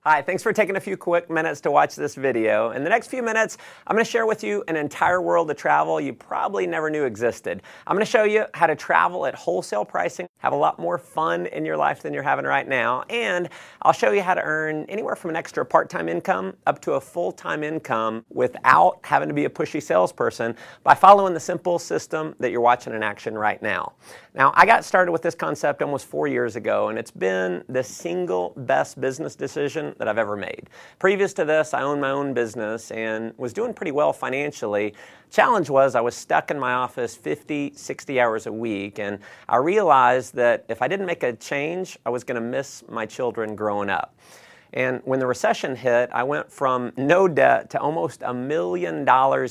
Hi, thanks for taking a few quick minutes to watch this video. In the next few minutes, I'm going to share with you an entire world of travel you probably never knew existed. I'm going to show you how to travel at wholesale pricing, have a lot more fun in your life than you're having right now, and I'll show you how to earn anywhere from an extra part-time income up to a full-time income without having to be a pushy salesperson by following the simple system that you're watching in action right now. Now, I got started with this concept almost 4 years ago, and it's been the single best business decision that I've ever made. Previous to this, I owned my own business and was doing pretty well financially. Challenge was I was stuck in my office 50, 60 hours a week, and I realized that if I didn't make a change, I was going to miss my children growing up. And when the recession hit, I went from no debt to almost $1 million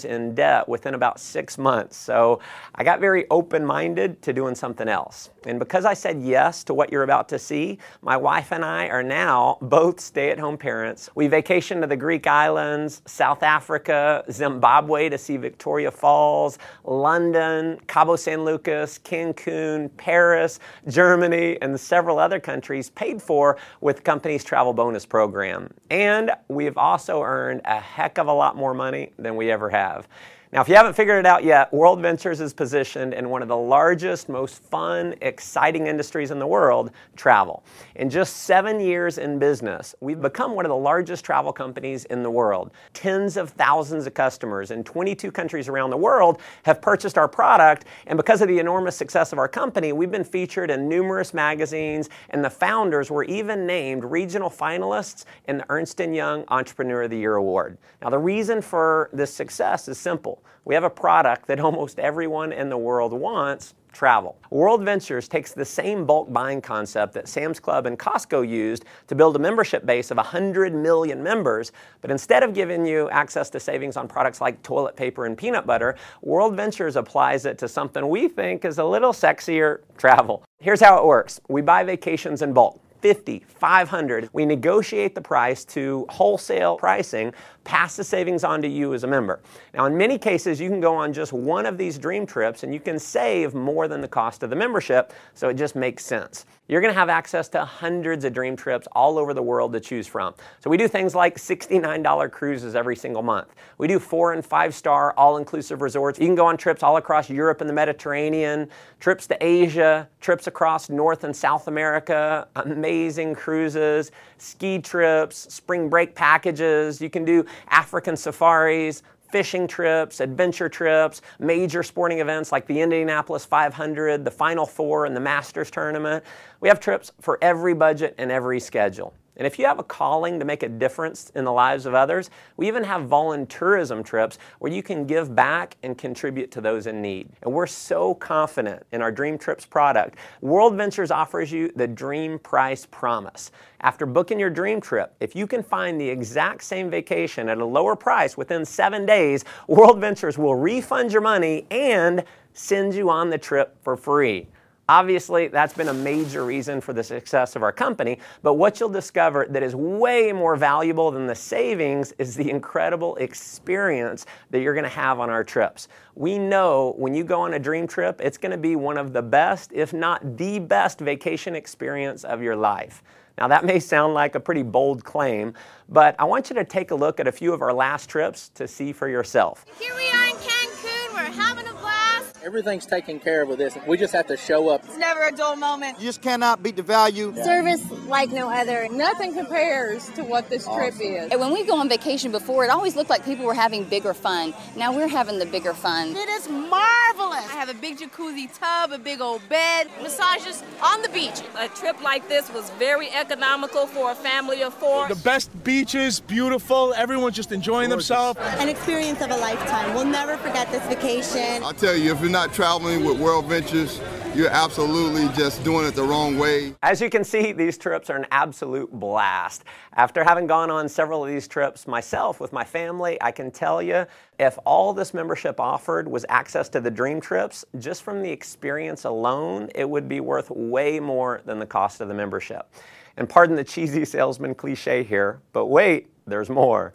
in debt within about 6 months. So I got very open-minded to doing something else. And because I said yes to what you're about to see, my wife and I are now both stay-at-home parents. We vacationed to the Greek islands, South Africa, Zimbabwe to see Victoria Falls, London, Cabo San Lucas, Cancun, Paris, Germany, and several other countries paid for with the company's travel bonus program. And we've also earned a heck of a lot more money than we ever have. Now, if you haven't figured it out yet, World Ventures is positioned in one of the largest, most fun, exciting industries in the world, travel. In just 7 years in business, we've become one of the largest travel companies in the world. Tens of thousands of customers in 22 countries around the world have purchased our product, and because of the enormous success of our company, we've been featured in numerous magazines, and the founders were even named regional finalists in the Ernst & Young Entrepreneur of the Year Award. Now, the reason for this success is simple. We have a product that almost everyone in the world wants: travel. World Ventures takes the same bulk buying concept that Sam's Club and Costco used to build a membership base of 100 million members, but instead of giving you access to savings on products like toilet paper and peanut butter, World Ventures applies it to something we think is a little sexier: travel. Here's how it works. We buy vacations in bulk. 50, 500. We negotiate the price to wholesale pricing, pass the savings on to you as a member. Now, in many cases, you can go on just one of these dream trips and you can save more than the cost of the membership, so it just makes sense. You're going to have access to hundreds of dream trips all over the world to choose from. So we do things like $69 cruises every single month. We do 4- and 5-star all-inclusive resorts. You can go on trips all across Europe and the Mediterranean, trips to Asia, trips across North and South America, amazing cruises, ski trips, spring break packages. You can do African safaris, fishing trips, adventure trips, major sporting events like the Indianapolis 500, the Final Four, and the Masters tournament. We have trips for every budget and every schedule. And if you have a calling to make a difference in the lives of others, we even have volunteerism trips where you can give back and contribute to those in need. And we're so confident in our Dream Trips product. World Ventures offers you the Dream Price Promise. After booking your dream trip, if you can find the exact same vacation at a lower price within 7 days, World Ventures will refund your money and send you on the trip for free. Obviously, that's been a major reason for the success of our company, but what you'll discover that is way more valuable than the savings is the incredible experience that you're going to have on our trips. We know when you go on a dream trip, it's going to be one of the best, if not the best, vacation experience of your life. Now, that may sound like a pretty bold claim, but I want you to take a look at a few of our last trips to see for yourself. Here we are in Cancun. We're having a blast. Everything's taken care of with this. We just have to show up. It's never a dull moment. You just cannot beat the value. Service like no other. Nothing compares to what this trip is. And when we go on vacation before, it always looked like people were having bigger fun. Now we're having the bigger fun. It is marvelous. I have a big jacuzzi tub, a big old bed, massages on the beach. A trip like this was very economical for a family of 4. The best beaches, beautiful, everyone's just enjoying themselves. An experience of a lifetime. We'll never forget this vacation. I'll tell you, if you're not traveling with World Ventures, you're absolutely just doing it the wrong way. As you can see, these trips are an absolute blast. After having gone on several of these trips myself with my family, I can tell you, if all this membership offered was access to the dream trips, just from the experience alone, it would be worth way more than the cost of the membership. And pardon the cheesy salesman cliche here, but wait, there's more.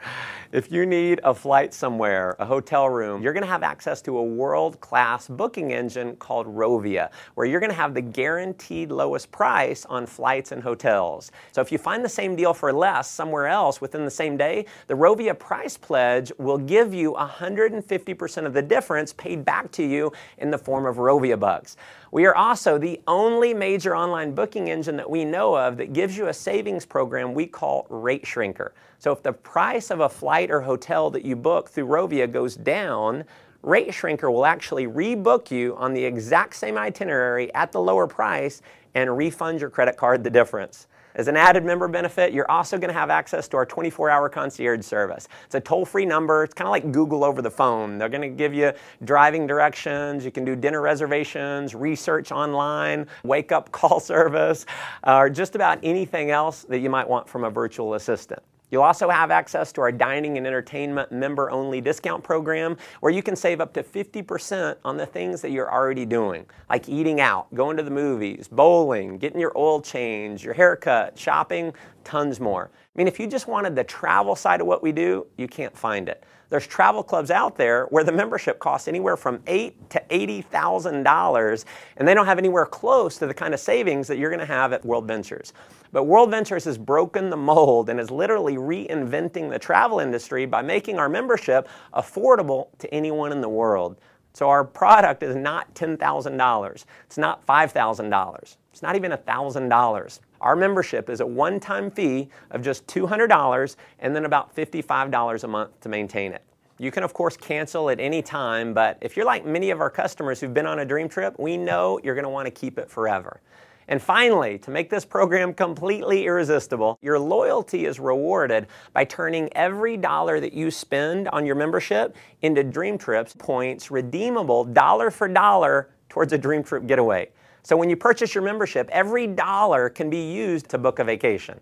If you need a flight somewhere, a hotel room, you're going to have access to a world-class booking engine called Rovia, where you're going to have the guaranteed lowest price on flights and hotels. So if you find the same deal for less somewhere else within the same day, the Rovia Price Pledge will give you 150% of the difference paid back to you in the form of Rovia bucks. We are also the only major online booking engine that we know of that gives you a savings program we call Rate Shrinker. So if the price of a flight or hotel that you book through Rovia goes down, Rate Shrinker will actually rebook you on the exact same itinerary at the lower price and refund your credit card the difference. As an added member benefit, you're also going to have access to our 24-hour concierge service. It's a toll-free number. It's kind of like Google over the phone. They're going to give you driving directions. You can do dinner reservations, research online, wake-up call service, or just about anything else that you might want from a virtual assistant. You'll also have access to our dining and entertainment member-only discount program where you can save up to 50% on the things that you're already doing, like eating out, going to the movies, bowling, getting your oil change, your haircut, shopping, tons more. I mean, if you just wanted the travel side of what we do, you can't find it. There's travel clubs out there where the membership costs anywhere from $8,000 to $80,000, and they don't have anywhere close to the kind of savings that you're going to have at World Ventures. But World Ventures has broken the mold and is literally reinventing the travel industry by making our membership affordable to anyone in the world. So our product is not $10,000. It's not $5,000. It's not even $1,000. Our membership is a one-time fee of just $200 and then about $55 a month to maintain it. You can, of course, cancel at any time, but if you're like many of our customers who've been on a dream trip, we know you're going to want to keep it forever. And finally, to make this program completely irresistible, your loyalty is rewarded by turning every dollar that you spend on your membership into Dream Trips points redeemable dollar for dollar towards a Dream Trip getaway. So when you purchase your membership, every dollar can be used to book a vacation.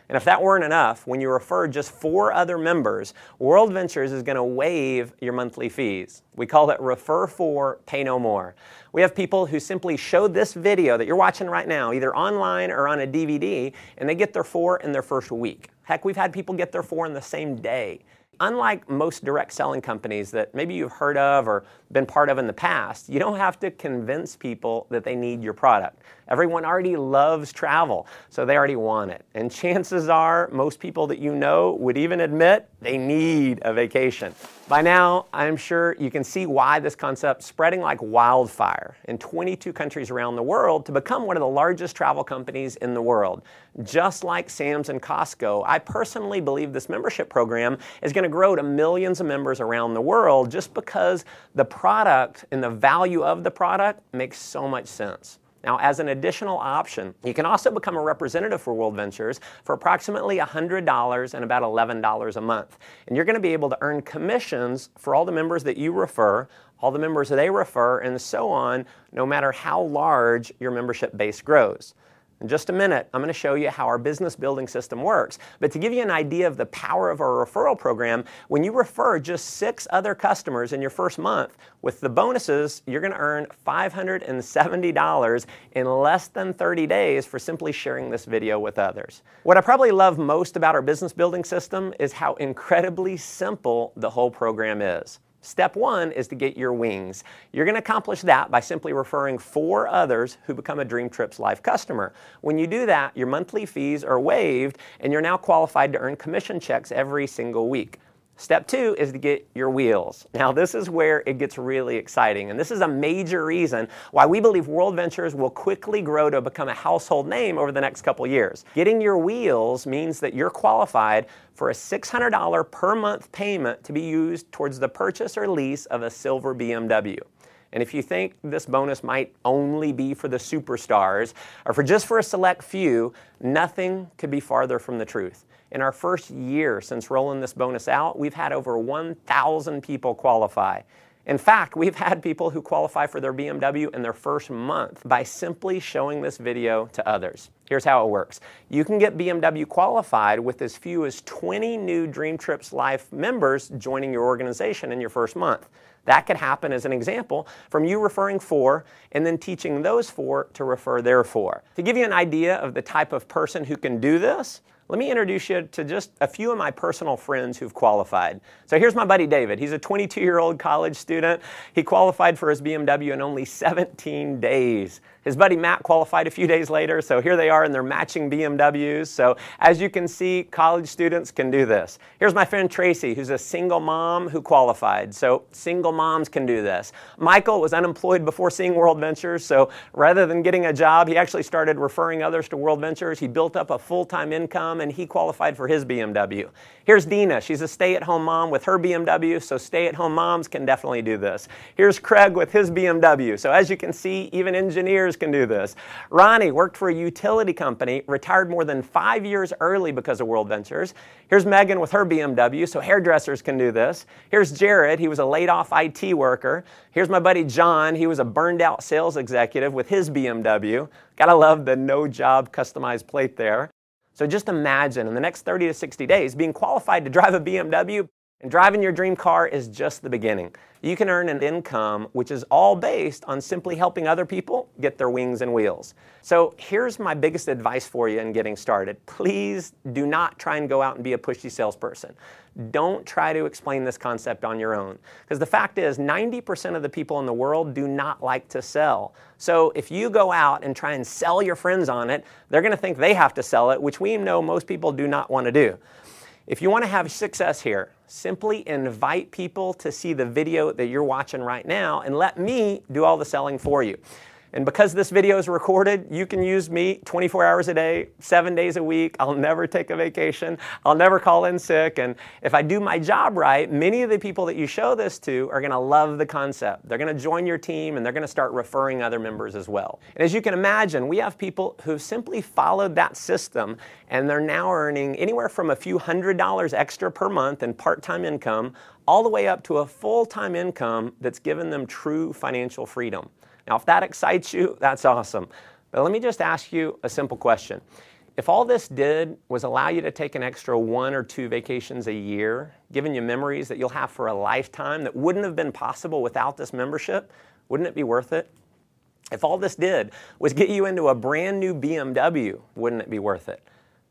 And if that weren't enough, when you refer just 4 other members, World Ventures is going to waive your monthly fees. We call it Refer 4, Pay No More. We have people who simply show this video that you're watching right now, either online or on a DVD, and they get their 4 in their first week. Heck, we've had people get their 4 in the same day. Unlike most direct selling companies that maybe you've heard of or been part of in the past, you don't have to convince people that they need your product. Everyone already loves travel, so they already want it. And chances are most people that you know would even admit they need a vacation. By now, I'm sure you can see why this concept's spreading like wildfire in 22 countries around the world to become one of the largest travel companies in the world. Just like Sam's and Costco, I personally believe this membership program is going to grow to millions of members around the world just because the product and the value of the product makes so much sense. Now, as an additional option, you can also become a representative for World Ventures for approximately $100 and about $11 a month. And you're going to be able to earn commissions for all the members that you refer, all the members that they refer, and so on, no matter how large your membership base grows. In just a minute, I'm going to show you how our business building system works. But to give you an idea of the power of our referral program, when you refer just 6 other customers in your first month, with the bonuses, you're going to earn $570 in less than 30 days for simply sharing this video with others. What I probably love most about our business building system is how incredibly simple the whole program is. Step 1 is to get your wings. You're going to accomplish that by simply referring 4 others who become a Dream Trips Life customer. When you do that, your monthly fees are waived and you're now qualified to earn commission checks every single week. Step 2 is to get your wheels. Now, this is where it gets really exciting, and this is a major reason why we believe World Ventures will quickly grow to become a household name over the next couple years. Getting your wheels means that you're qualified for a $600 per month payment to be used towards the purchase or lease of a silver BMW. And if you think this bonus might only be for the superstars or for just a select few, nothing could be farther from the truth. In our first year since rolling this bonus out, we've had over 1,000 people qualify. In fact, we've had people who qualify for their BMW in their first month by simply showing this video to others. Here's how it works. You can get BMW qualified with as few as 20 new Dream Trips Life members joining your organization in your first month. That could happen, as an example, from you referring 4 and then teaching those 4 to refer their 4. To give you an idea of the type of person who can do this, let me introduce you to just a few of my personal friends who've qualified. So here's my buddy David. He's a 22-year-old college student. He qualified for his BMW in only 17 days. His buddy Matt qualified a few days later, so here they are in their matching BMWs. So as you can see, college students can do this. Here's my friend Tracy, who's a single mom who qualified. So single moms can do this. Michael was unemployed before seeing World Ventures, so rather than getting a job, he actually started referring others to World Ventures. He built up a full-time income, and he qualified for his BMW. Here's Dina. She's a stay-at-home mom with her BMW, so stay-at-home moms can definitely do this. Here's Craig with his BMW. So as you can see, even engineers can do this. Ronnie worked for a utility company, retired more than 5 years early because of World Ventures. Here's Megan with her BMW, so hairdressers can do this. Here's Jared. He was a laid-off IT worker. Here's my buddy John. He was a burned-out sales executive with his BMW. Gotta love the no-job customized plate there. So just imagine in the next 30 to 60 days being qualified to drive a BMW, and driving your dream car is just the beginning. You can earn an income which is all based on simply helping other people get their wings and wheels. So here's my biggest advice for you in getting started. Please do not try and go out and be a pushy salesperson. Don't try to explain this concept on your own. Because the fact is, 90% of the people in the world do not like to sell. So if you go out and try and sell your friends on it, they're going to think they have to sell it, which we know most people do not want to do. If you want to have success here, simply invite people to see the video that you're watching right now and let me do all the selling for you. And because this video is recorded, you can use me 24 hours a day, 7 days a week. I'll never take a vacation. I'll never call in sick. And if I do my job right, many of the people that you show this to are going to love the concept. They're going to join your team, and they're going to start referring other members as well. And as you can imagine, we have people who've simply followed that system, and they're now earning anywhere from a few $100s extra per month in part-time income, all the way up to a full-time income that's given them true financial freedom. Now, if that excites you, that's awesome. But let me just ask you a simple question. If all this did was allow you to take an extra 1 or 2 vacations a year, giving you memories that you'll have for a lifetime that wouldn't have been possible without this membership, wouldn't it be worth it? If all this did was get you into a brand new BMW, wouldn't it be worth it?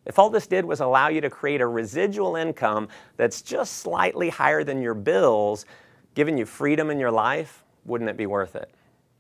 If all this did was allow you to create a residual income that's just slightly higher than your bills, giving you freedom in your life, wouldn't it be worth it?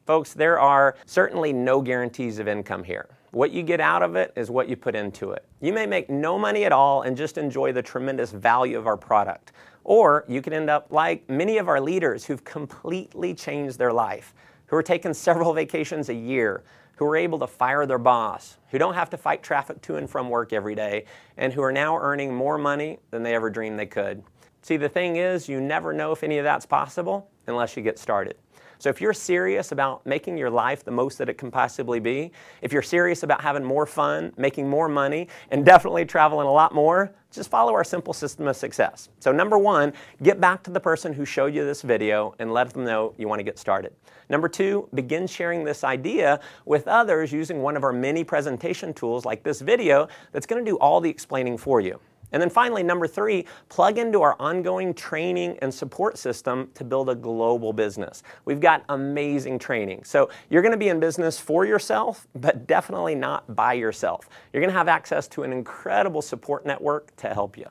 Folks, there are certainly no guarantees of income here. What you get out of it is what you put into it. You may make no money at all and just enjoy the tremendous value of our product. Or you could end up like many of our leaders who've completely changed their life, who are taking several vacations a year, who are able to fire their boss, who don't have to fight traffic to and from work every day, and who are now earning more money than they ever dreamed they could. See, the thing is, you never know if any of that's possible unless you get started. So if you're serious about making your life the most that it can possibly be, if you're serious about having more fun, making more money, and definitely traveling a lot more, just follow our simple system of success. So number 1, get back to the person who showed you this video and let them know you want to get started. Number 2, begin sharing this idea with others using one of our many presentation tools like this video that's going to do all the explaining for you. And then finally, number 3, plug into our ongoing training and support system to build a global business. We've got amazing training. So you're going to be in business for yourself, but definitely not by yourself. You're going to have access to an incredible support network to help you.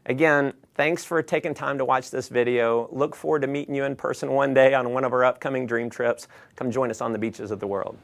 Again, thanks for taking time to watch this video. Look forward to meeting you in person one day on one of our upcoming dream trips. Come join us on the beaches of the world.